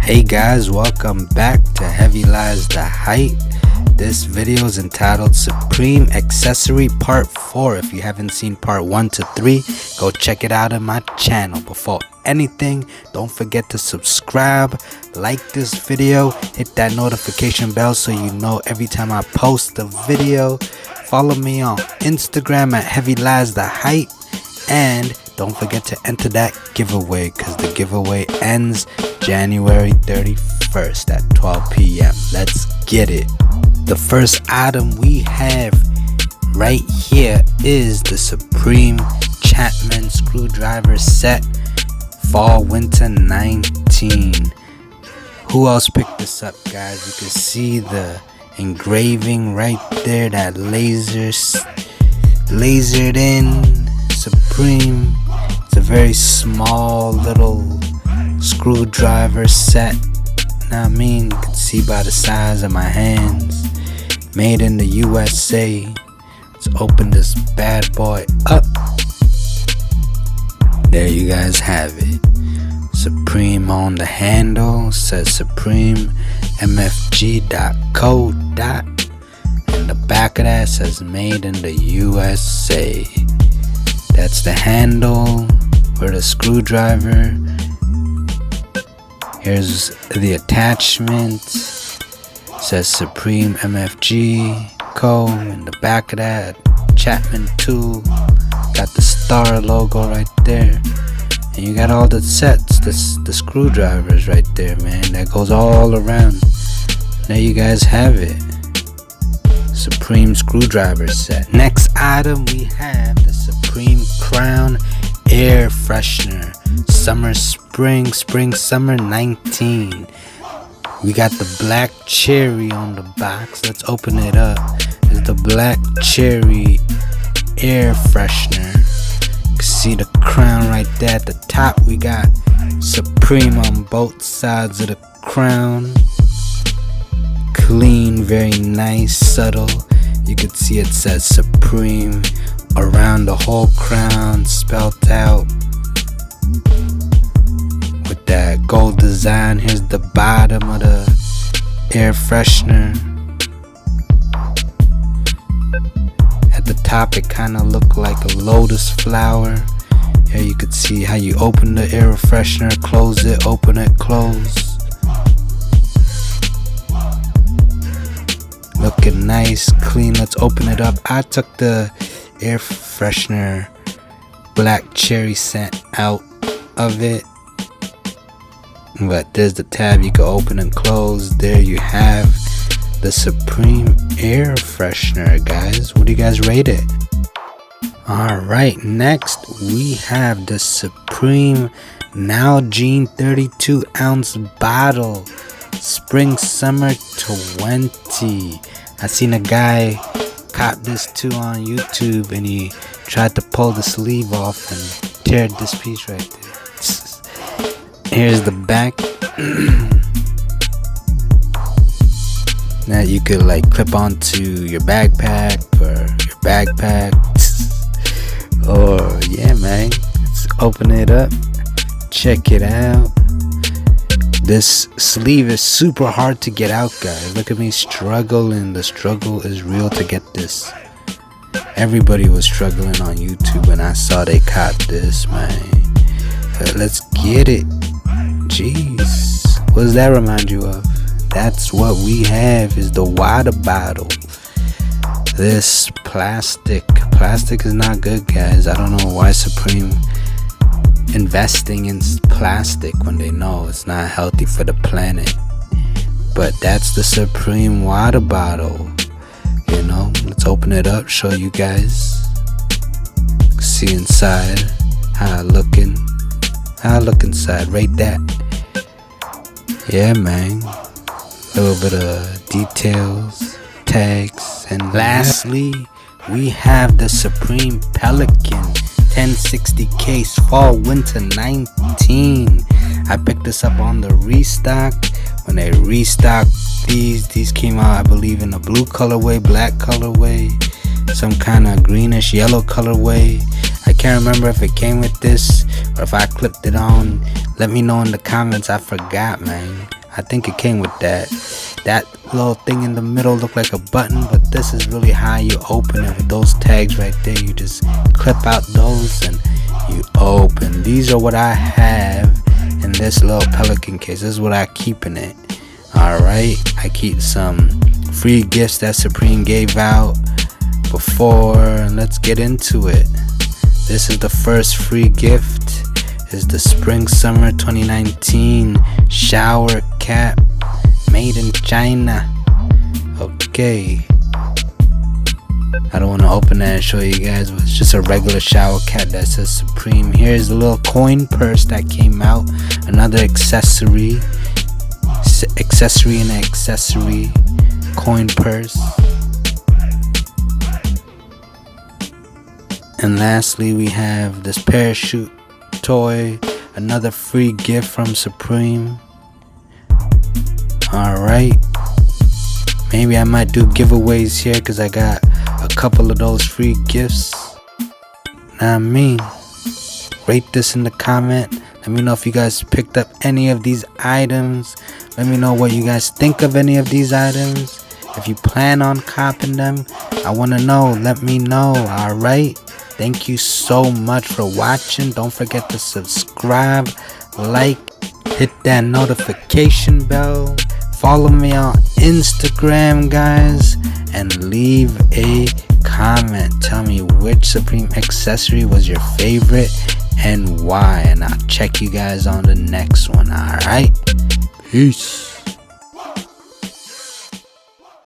Hey guys, welcome back to Heavy Lies the Hype. This video is entitled Supreme Accessory Part 4. If you haven't seen Part 1 to 3, go check it out on my channel. Before anything, don't forget to subscribe, like this video, hit that notification bell so you know every time I post a video. Follow me on Instagram at Heavy Lies the Hype, and don't forget to enter that giveaway because the giveaway ends January 31st at 12 p.m. Let's get it. The first item we have right here is the Supreme Chapman screwdriver set fall winter 19. Who else picked this up, guys? You can see the engraving right there, that lasered in Supreme. It's a very small little screwdriver set. Now I mean, you can see by the size of my hands, made in the USA. Let's open this bad boy up. There you guys have it. Supreme on the handle, says supremenyc.co. And the back of that says made in the USA. That's the handle for the screwdriver. Here's the attachment. It says Supreme MFG Co. In the back of that, Chapman tool. Got the star logo right there. And you got all the sets, the screwdrivers right there, man. That goes all around. There you guys have it. Supreme screwdriver set. Next item we have the Supreme Crown Air Freshener Summer Spring Summer 19. We got the black cherry on the box. Let's open it up. It's the black cherry air freshener. You can see the crown right there at the top. We got Supreme on both sides of the crown. Clean, very nice, subtle. You can see it says Supreme around the whole crown, spelled out with that gold design. Here's the bottom of the air freshener. At the top it kind of looked like a lotus flower. Here you could see how you open the air freshener, close it, open it, close. Looking nice, clean. Let's open it up. I took the air freshener black cherry scent out of it, but there's the tab you can open and close. There you have the Supreme air freshener, guys. What do you guys rate it? Alright, next we have the Supreme Nalgene 32 ounce bottle spring summer 20. I seen a guy caught this too on YouTube, and he tried to pull the sleeve off and tear this piece right there. Here's the back. That you could like clip onto your backpack or your backpack. Or yeah, man, let's open it up, check it out. This sleeve is super hard to get out, guys. Look at me struggling. The struggle is real to get this. Everybody was struggling on YouTube when I saw they caught this, man. Let's get it. Jeez, what does that remind you of? That's what we have, is the water bottle. This plastic is not good, guys. I don't know why Supreme investing in plastic when they know it's not healthy for the planet. But that's the Supreme water bottle. You know, let's open it up, show you guys. See inside how I look inside. Rate that. Yeah, man. A little bit of details, tags, and lastly we have the Supreme Pelican 1060 case fall winter 19. I picked this up on the restock. When they restocked these came out, I believe, in a blue colorway, black colorway, some kind of greenish yellow colorway. I can't remember if it came with this or if I clipped it on. Let me know in the comments. I forgot, man. I think it came with that. That little thing in the middle looked like a button, but this is really how you open it with those tags right there. You just clip out those and you open. These are what I have in this little Pelican case. This is what I keep in it. Alright, I keep some free gifts that Supreme gave out before. Let's get into it. This is the first free gift. Is the Spring Summer 2019 shower cap made in China. Okay, I don't want to open that and show you guys, but it's just a regular shower cap that says Supreme. Here's a little coin purse that came out. Another accessory and accessory coin purse. And lastly, we have this parachute toy, another free gift from Supreme. Alright, maybe I might do giveaways here because I got a couple of those free gifts. Now rate this in the comment. Let me know if you guys picked up any of these items. Let me know what you guys think of any of these items. If you plan on copping them, I want to know. Let me know. Alright, thank you so much for watching. Don't forget to subscribe, like, hit that notification bell. Follow me on Instagram, guys, and leave a comment. Tell me which Supreme accessory was your favorite and why, and I'll check you guys on the next one. Alright, peace.